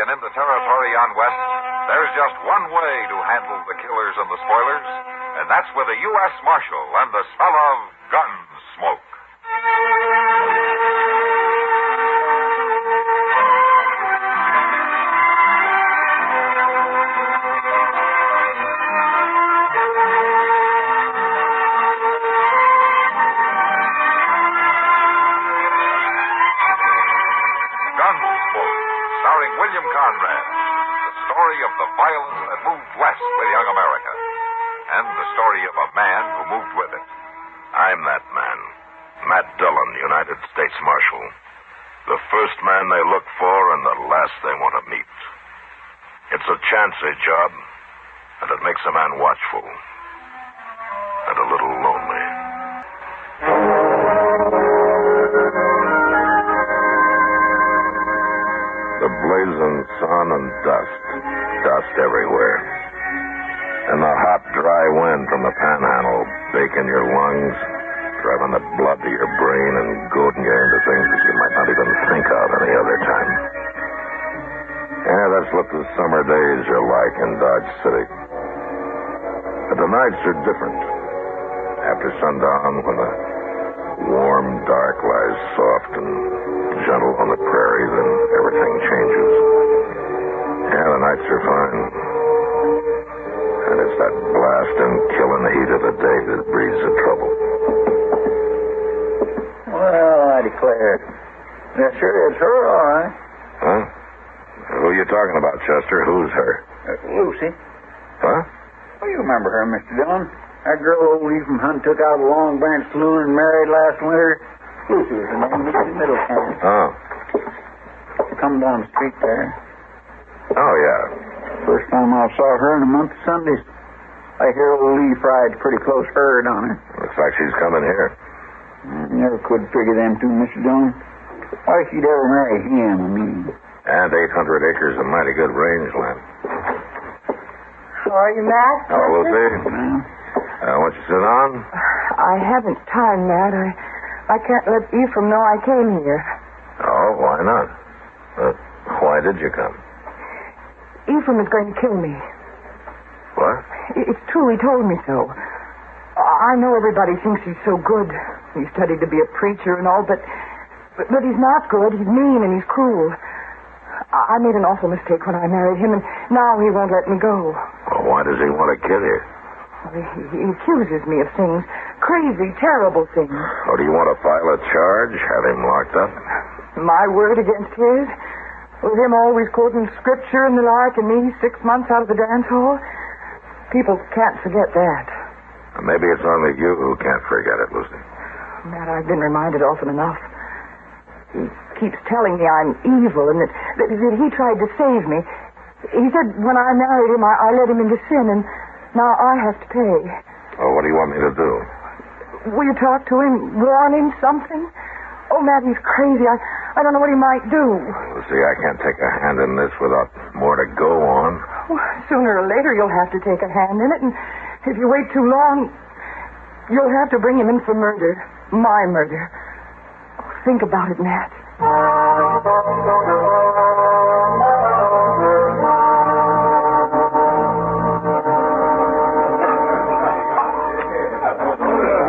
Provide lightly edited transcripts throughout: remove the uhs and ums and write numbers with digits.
and in the territory on West, there's just one way to handle the killers and the spoilers, and that's with a U.S. Marshal and the smell of Gunsmoke. William Conrad, the story of the violence that moved west with young America, and the story of a man who moved with it. I'm that man, Matt Dillon, United States Marshal. The first man they look for and the last they want to meet. It's a chancy job, and it makes a man watchful and a little lonely. The blazing sun and dust everywhere. And the hot, dry wind from the panhandle baking your lungs, driving the blood to your brain and goading you into things that you might not even think of any other time. Yeah, that's what the summer days are like in Dodge City. But the nights are different. After sundown, when the warm dark lies soft and gentle on the prairie, then everything changes. Yeah, the nights are fine. And it's that blasting, killing heat of the day that breeds the trouble. Well, I declare. Yeah, sure, it's her, all right. Huh? Who are you talking about, Chester? Who's her? Lucy. Huh? Well, you remember her, Mr. Dillon. That girl old Lee from Hunt took out of the Long Branch Saloon and married last winter. Lucy was her name, Mrs. Middleton. Oh. Come down the street there. Oh, yeah. First time I saw her in a month of Sundays. I hear old Lee fried pretty close herd on her. Looks like she's coming here. Never could figure them two, Mr. Dillon. Why she'd ever marry him, I mean. And 800 acres of mighty good rangeland. How are you, Matt? Hello, Lucy. Won't you sit down? I haven't time, Matt. I can't let Ephraim know I came here. Oh, why not? Why did you come? Ephraim is going to kill me. What? It's true. He told me so. I know everybody thinks he's so good. He studied to be a preacher and all, but he's not good. He's mean and he's cruel. I made an awful mistake when I married him, and now he won't let me go. Well, why does he want to kill you? Well, he accuses me of things. Crazy, terrible things. Oh, do you want to file a charge? Have him locked up? My word against his? With him always quoting scripture and the like, and me 6 months out of the dance hall? People can't forget that. Maybe it's only you who can't forget it, Lucy. Matt, I've been reminded often enough. He keeps telling me I'm evil and that he tried to save me. He said when I married him, I led him into sin, and now I have to pay. Oh, what do you want me to do? Will you talk to him? Warn him something? Oh, Matt, he's crazy. I don't know what he might do. Lucy, I can't take a hand in this without more to go on. Well, sooner or later you'll have to take a hand in it, and if you wait too long, you'll have to bring him in for murder. My murder. Think about it, Matt.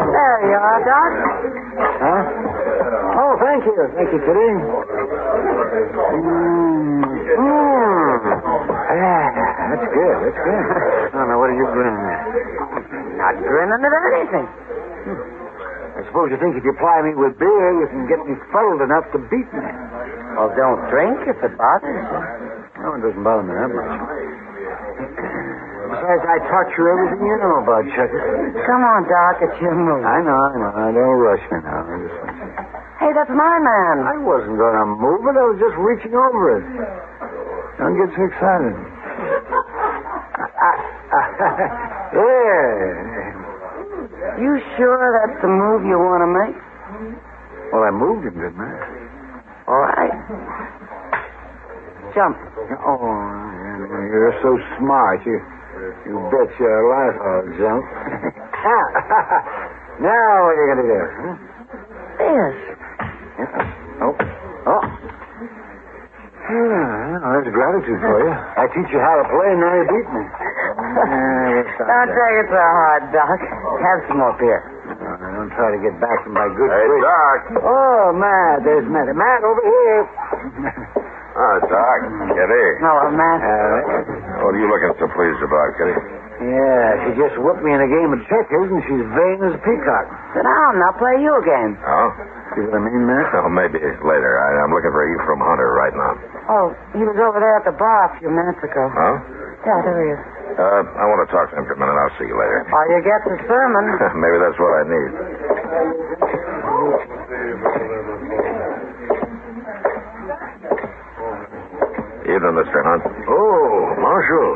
There you are, Doc. Huh? Oh, thank you. Thank you, Kitty. That's good. That's good. Oh, now, what are you grinning at? Not grinning at anything. I suppose you think if you ply me with beer, you can get me fuddled enough to beat me. Well, don't drink if it bothers you. No, it doesn't bother me that much. Besides, I taught you everything you know about Chucky. Come on, Doc, it's your move. I know. Don't rush me now. Hey, that's my man. I wasn't going to move it. I was just reaching over it. Don't get so excited. There. You sure that's the move you want to make? Well, I moved him, didn't I? All right. Jump. Oh, you're so smart. You bet your life I'll jump. Now what are you going to do? Huh? This. Oh. Let's signs of gratitude for you. I teach you how to play, and now you beat me. Don't take it so hard, Doc. Have some more beer. Don't try to get back from my good Hey, grace. Doc. Oh, Matt, there's Matt. Matt, over here. Oh, Doc. Kitty. Hello, Matt. What are you looking so pleased about, Kitty? Yeah, she just whooped me in a game of checkers, and she's vain as a peacock. Sit down. I'll play you a game. Oh? See what I mean, Matt? Oh, maybe later. I'm looking for Ephraim Hunter right now. Oh, he was over there at the bar a few minutes ago. Huh? Yeah, there he is. I want to talk to him for a minute. I'll see you later. While you get the sermon. Maybe that's what I need. Evening, Mr. Hunt. Oh, Marshal.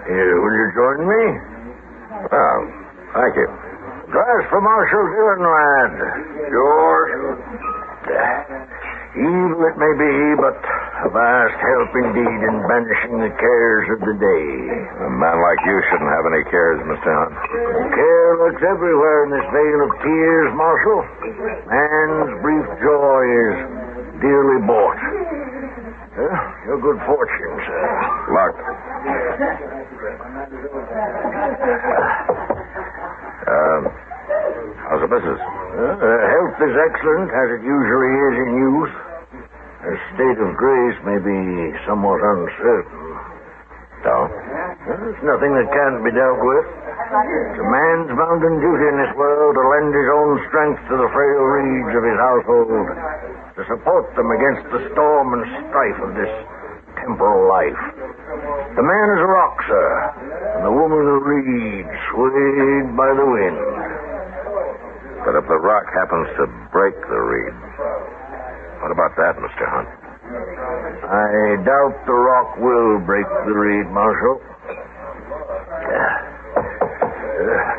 Will you join me? Well, thank you. Glass for Marshal Dillonrad. Yours. Evil it may be, but a vast help indeed in banishing the cares of the day. A man like you shouldn't have any cares, Mr. Hunt. Care lurks everywhere in this vale of tears, Marshal. Man's brief joy is dearly bought. Your good fortune, sir. Luck. How's the business? Health is excellent, as it usually is in youth. A state of grace may be somewhat uncertain. No? There's nothing that can't be dealt with. It's a man's bounden duty in this world to lend his own strength to the frail reeds of his household, to support them against the storm and strife of this temporal life. The man is a rock, sir, and the woman a reed swayed by the wind. But if the rock happens to break the reed, what about that, Mr. Hunt? I doubt the rock will break the reed, Marshal.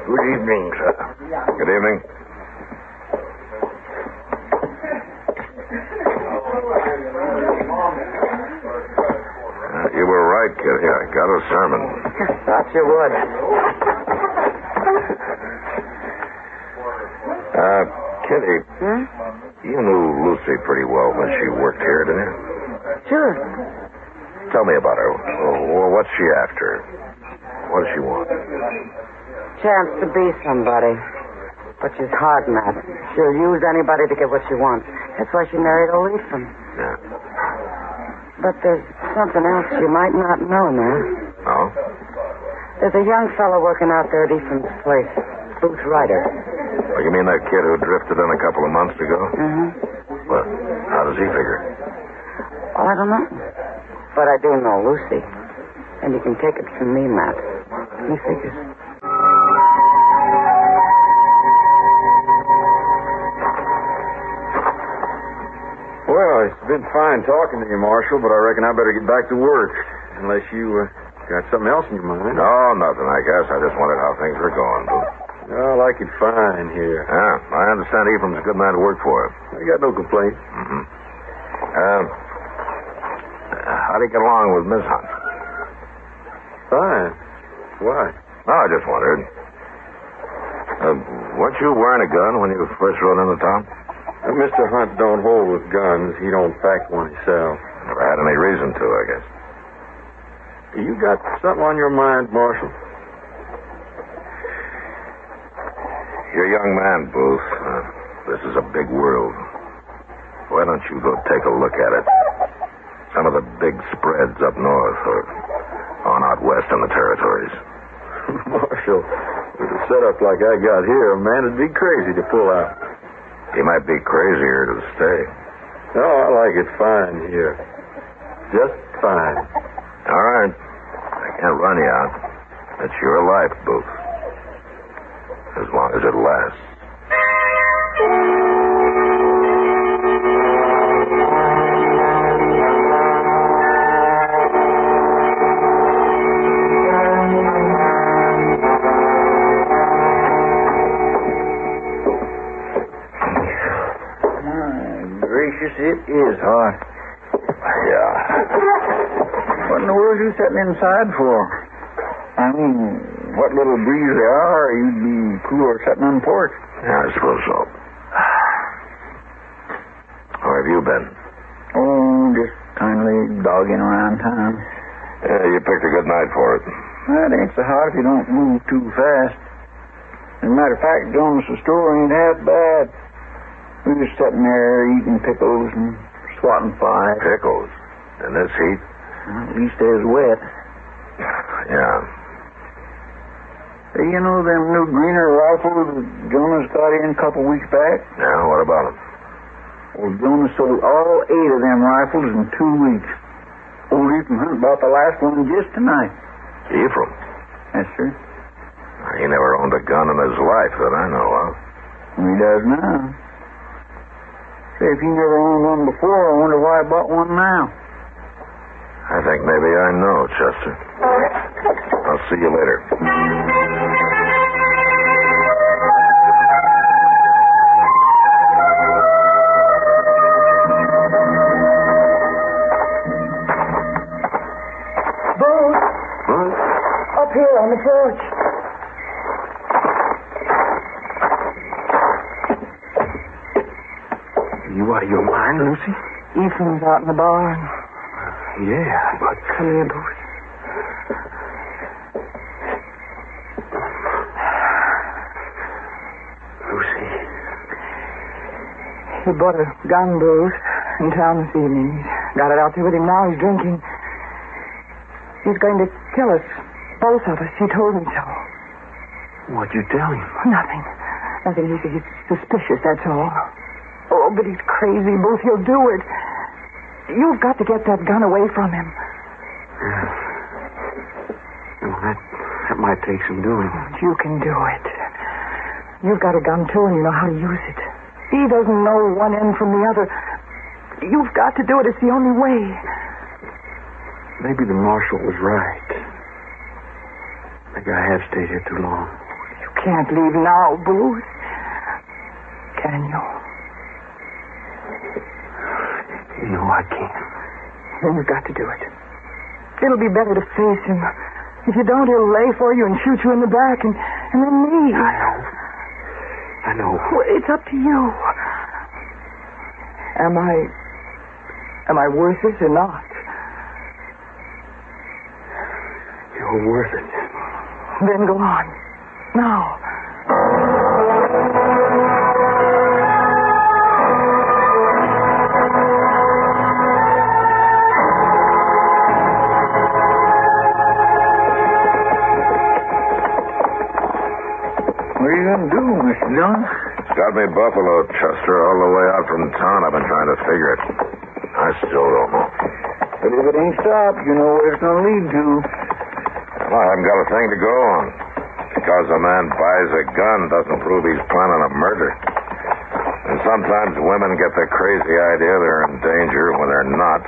Good evening, sir. Good evening. You were right, Kitty. I got a sermon. Thought you would. Kitty, you knew Lucy pretty well when she worked here, didn't you? Sure. Tell me about her. Well, what's she after? What does she want? Chance to be somebody. But she's hard, Matt. She'll use anybody to get what she wants. That's why she married old Ephraim. Yeah. But there's something else you might not know now. Oh? There's a young fellow working out there at Ephraim's place. Booth Ryder. Oh, you mean that kid who drifted in a couple of months ago? Mm-hmm. Well, how does he figure? Well, I don't know. But I do know Lucy. And you can take it from me, Matt. He figures. Well, it's been fine talking to you, Marshal, but I reckon I better get back to work. Unless you got something else in your mind. No, nothing, I guess. I just wondered how things were going, Boo. I like it fine here. Yeah, I understand Ephraim's a good man to work for. I got no complaints. Mm-hmm. How do you get along with Miss Hunt? Fine. Why? No, I just wondered. Weren't you wearing a gun when you first rode into town? Mr. Hunt don't hold with guns. He don't pack one himself. Never had any reason to, I guess. You got something on your mind, Marshal? You're a young man, Booth. This is a big world. Why don't you go take a look at it? Some of the big spreads up north or on out west in the territories. Marshal, with a setup like I got here, a man would be crazy to pull out. He might be crazier to stay. No, I like it fine here. Just fine. All right. I can't run you out. It's your life, Booth. As long as it lasts. It is hot. Yeah. What in the world are you sitting inside for? I mean, what little breeze there are, you'd be cooler sitting on the porch. Yeah, I suppose so. Where have you been? Oh, just kindly only dogging around town. Yeah, you picked a good night for it. Well, it ain't so hard if you don't move too fast. As a matter of fact, Jonas' store ain't half bad. We was sitting there eating pickles and swatting flies. Pickles? In this heat? Well, at least they was wet. Yeah. Hey, you know them new greener rifles that Jonas got in a couple weeks back? Yeah, what about them? Well, Jonas sold all 8 of them rifles in 2 weeks. Old Ephraim Hunt bought the last one just tonight. Ephraim? Yes, sir. He never owned a gun in his life that I know of. He does now. Say, if he never owned one before, I wonder why he bought one now. I think maybe I know, Chester. I'll see you later. Booth, Huh? up here on the porch. You out of your mind, Lucy? Ephraim's out in the barn. Yeah, but... Come here, Booth. Lucy... He bought a gun, Booth, in town this evening. He's got it out there with him now. He's drinking. He's going to kill us, both of us. He told me so. What'd you tell him? Nothing. He's suspicious, that's all. Oh, but he's crazy, Booth. He'll do it. You've got to get that gun away from him. Yeah. Well, that might take some doing. You can do it. You've got a gun, too, and you know how to use it. He doesn't know one end from the other. You've got to do it. It's the only way. Maybe the marshal was right. Maybe I have stayed here too long. You can't leave now, Booth. Can you? No, I can't. Then you've got to do it. It'll be better to face him. If you don't, he'll lay for you and shoot you in the back, and then me. I know. Well, it's up to you. Am I worth it or not? You're worth it. Then go on. Now. What are you going to do, Mr. Dillon? Got me buffalo, Chester, all the way out from town. I've been trying to figure it. I still don't know. But if it ain't stopped, you know where it's going to lead to. Well, I haven't got a thing to go on. Because a man buys a gun doesn't prove he's planning a murder. And sometimes women get the crazy idea they're in danger when they're not.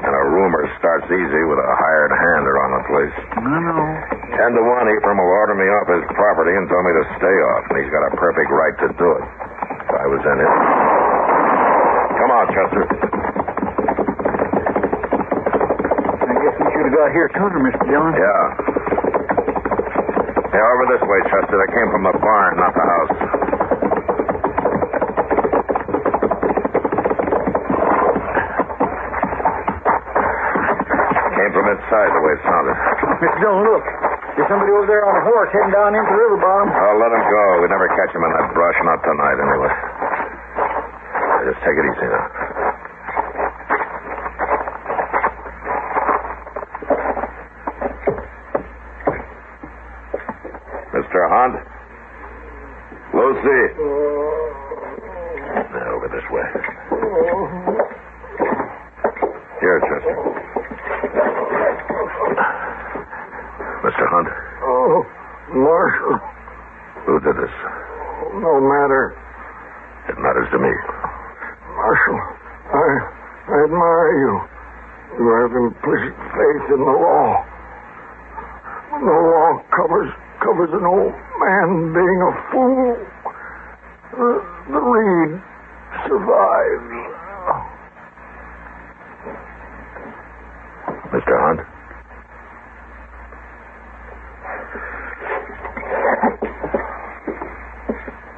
And a rumor starts easy with a hired hand around the place. I know. 10 to 1, Ephraim will order me off his property and tell me to stay off. And he's got a perfect right to do it. If I was in it. Come on, Chester. I guess we should have got here sooner, Mr. Dillon. Yeah. Yeah, over this way, Chester. They came from the barn, not the house. Came from inside, the way it sounded. Mr. Dillon, look. There's somebody over there on a horse heading down into the river bottom. Oh, let him go. We'd never catch him in that brush, not tonight, anyway. Just take it easy now. Mr. Hunt? Lucy? Now, over this way. Here, Chester. Mr. Hunt? Oh, Marshal. Who did this? No matter. It matters to me. Marshal, I admire you. You have implicit faith in the law. The law covers an old man being a fool. The Reed survives. Mr. Hunt?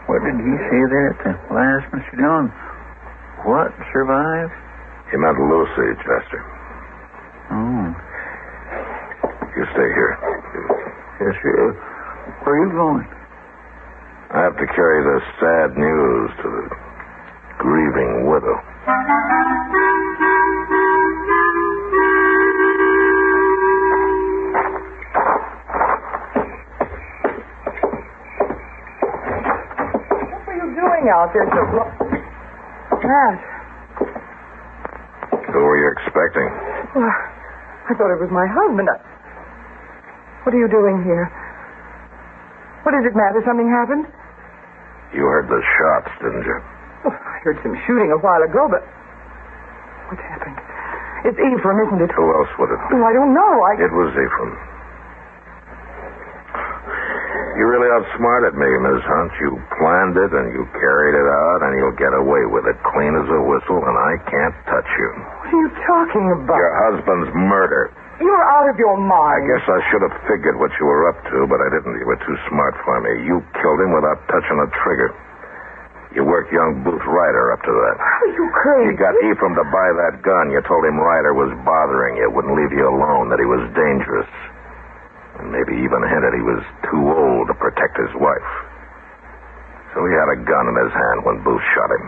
What did he say there at the last, Mr. Dillon? What survives? He meant Lucy, Chester. Oh. You stay here. Yes, sir. Where are you going? I have to carry this sad news to the grieving widow. What were you doing out there so Matt. Who were you expecting? Well, I thought it was my husband. What are you doing here? What is it, Matt? Has something happened? You heard the shots, didn't you? Oh, I heard some shooting a while ago, but what's happened? It's Ephraim, isn't it? Who else would it be? Oh, I don't know. It was Ephraim. You really outsmarted me, Miss Hunt. You planned it and you carried it out, and you'll get away with it clean as a whistle, and I can't touch you. What are you talking about? Your husband's murder. You're out of your I mind. guess I should have figured what you were up to, but I didn't. You were too smart for me. You killed him without touching a trigger. You worked young Booth Ryder up to that. Are you crazy? You got Ephraim to buy that gun. You told him Ryder was bothering you, wouldn't leave you alone, that he was dangerous. And maybe even hinted he was too old to protect his wife. So he had a gun in his hand when Booth shot him.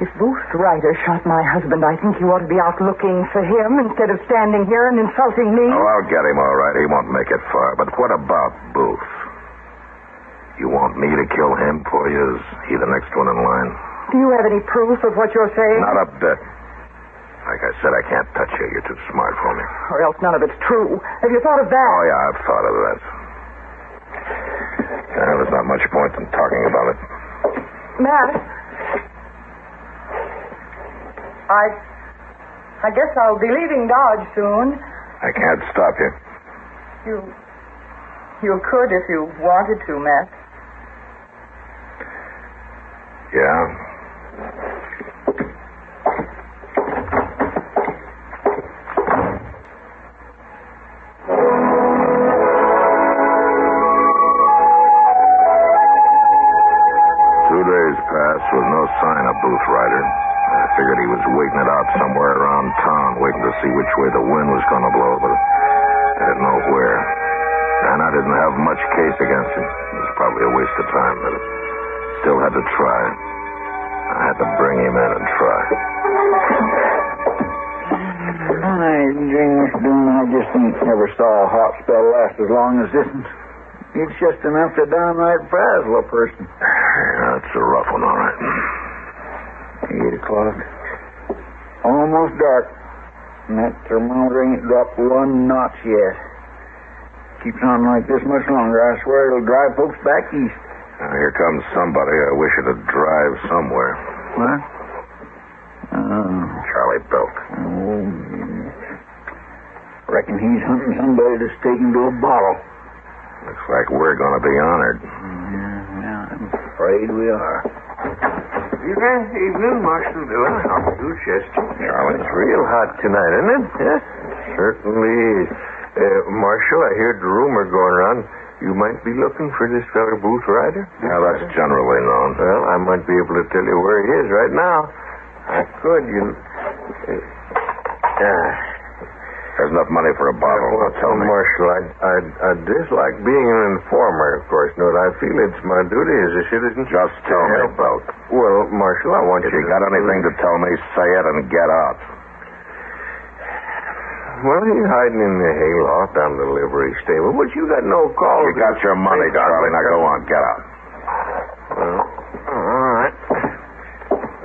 If Booth Ryder shot my husband, I think you ought to be out looking for him instead of standing here and insulting me. Oh, I'll get him all right. He won't make it far. But what about Booth? You want me to kill him for you? Is he the next one in line? Do you have any proof of what you're saying? Not a bit. Like I said, I can't touch you. You're too smart for me. Or else none of it's true. Have you thought of that? Oh, yeah, I've thought of that. There's not much point in talking about it. Matt? I guess I'll be leaving Dodge soon. I can't stop you. You could if you wanted to, Matt. Yeah? 2 days passed with no sign of Booth Ryder. I figured he was waiting it out somewhere around town, waiting to see which way the wind was going to blow, but I didn't know where. And I didn't have much case against him. It was probably a waste of time, but I still had to try. I had to bring him in and try. I just ain't never saw a hot spell last as long as this one. It's just enough to downright frazzle a person. That's a rough one, all right. 8 o'clock. Almost dark. And that thermometer ain't dropped 1 notch yet. Keeps on like this much longer, I swear it'll drive folks back east. Now, here comes somebody. I wish it'd drive somewhere. What? Charlie Belk. Oh, yes. Reckon he's hunting somebody to stake him to a bottle. Looks like we're going to be honored. Yeah, I'm afraid we are. Evening, Marshal Dillon. How do you, Chester? Charlie. It's real hot tonight, isn't it? Yes, certainly is. Marshal, I heard the rumor going around. You might be looking for this fellow Booth Ryder? Yeah, that's generally known. Well, I might be able to tell you where he is right now. I could, There's enough money for a bottle. Now tell me. Marshal, I dislike being an informer, of course. No, I feel it's my duty as a citizen. Just tell me, Belk. Well, Marshal, I want If you got anything to tell me, say it and get out. Well, he's hiding in the hayloft down the livery stable, but you got no call. You got your money, Charlie. Now go on. Get out. Well, all right.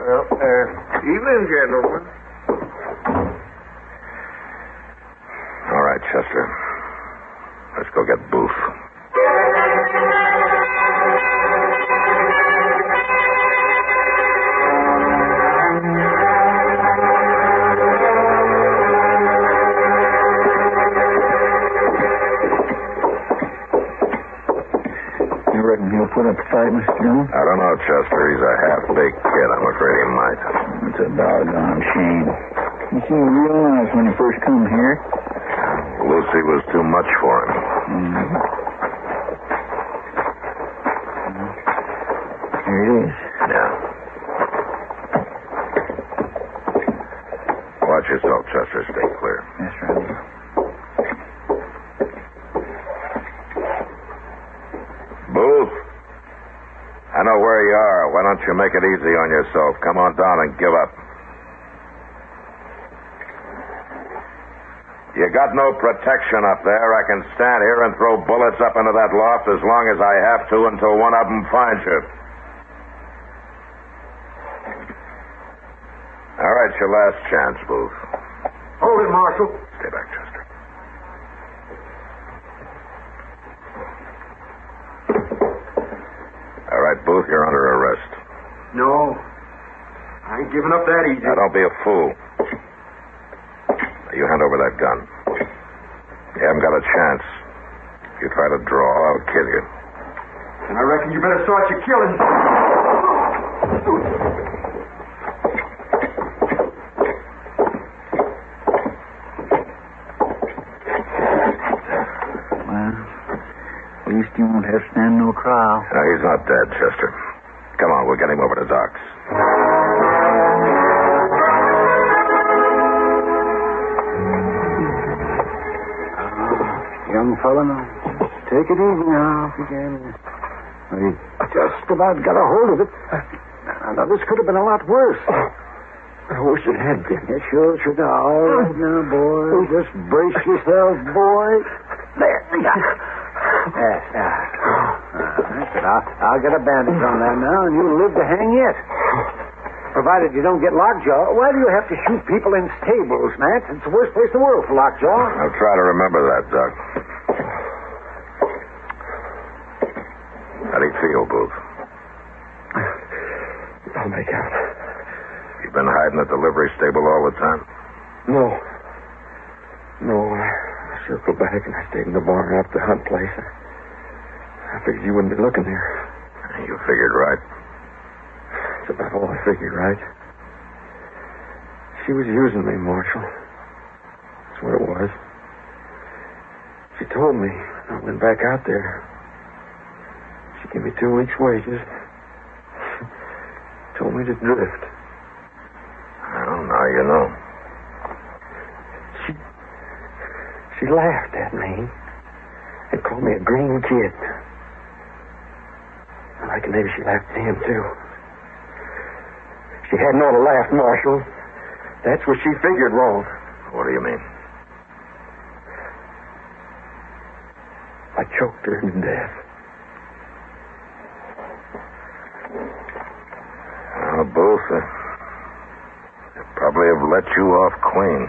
Well, evening, gentlemen. All right, Chester. Let's go get Booth. You reckon he'll put up a fight, Mr. Dillon? I don't know, Chester. He's a half-baked kid. I'm afraid he might. It's a doggone shame. He seemed real nice when he first come here. Lucy was too much for him. Here it is. Yeah. why don't you make it easy on yourself? Come on down and give up. You got no protection up there. I can stand here and throw bullets up into that loft as long as I have to until one of them finds you. All right, your last chance, Booth. Hold it, Marshal. Stay back, Chester. All right, Booth, you're under arrest. No. I ain't giving up that easy. Now, don't be a fool. Now, you hand over that gun. You haven't got a chance. If you try to draw, I'll kill you. And I reckon you better start your killing. Well, at least you won't have to stand no trial. No, he's not dead, Chester. Come on, we'll get him over to Doc's. Young fella, now, take it easy now, if you can. We just about got a hold of it. Now, this could have been a lot worse. I wish it had been. Yeah, sure. All right now, boy. Just brace yourself, boy. There. I'll get a bandage on that now, and you'll live to hang yet. Provided you don't get lockjaw. Why do you have to shoot people in stables, Matt? It's the worst place in the world for lockjaw. I'll try to remember that, Doc. How do you feel, Booth? I'll make out. You've been hiding at the livery stable all the time? No, I circled back and I stayed in the barn after the hunt place. I figured you wouldn't be looking there. You figured right. That's about all I figured, right? She was using me, Marshal. That's what it was. She told me when I went back out there. She gave me 2 weeks' wages. Told me to drift. Well, now you know. She laughed at me and called me a green kid. I reckon maybe she laughed at him, too. She hadn't ought to laugh, Marshal. That's what she figured wrong. What do you mean? I choked her to death. Well, Booth, they probably have let you off clean.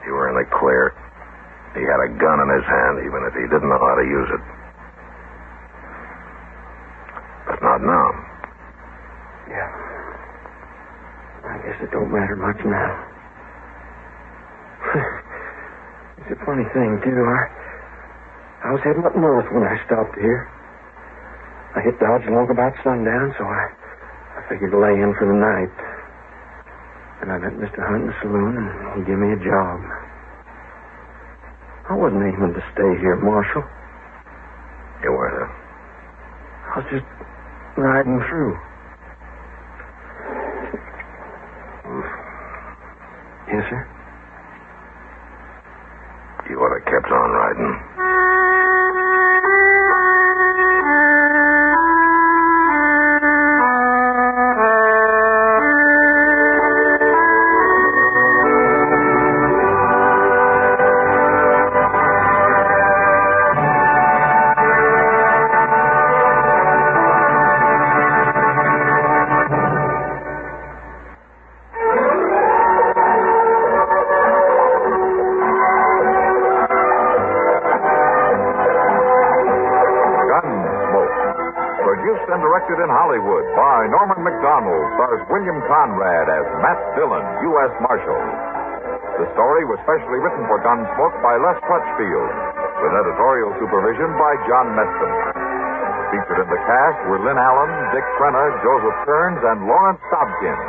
You were in the clear. He had a gun in his hand, even if he didn't know how to use it. But not now. Yeah. I guess it don't matter much now. It's a funny thing, too. I was heading up north when I stopped here. I hit Dodge long about sundown, so I figured to lay in for the night. And I met Mr. Hunt in the saloon, and he gave me a job. I wasn't aiming to stay here, Marshal. You weren't, huh? I was just riding through. Yes, sir? You ought to have kept on riding. Produced and directed in Hollywood by Norman McDonald, stars William Conrad as Matt Dillon, U.S. Marshal. The story was specially written for Gunsmoke by Les Crutchfield, with editorial supervision by John Meston. Featured in the cast were Lynn Allen, Dick Crenna, Joseph Kearns, and Lawrence Dobkins.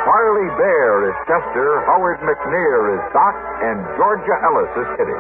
Farley Bear is Chester, Howard McNear is Doc, and Georgia Ellis is Kitty.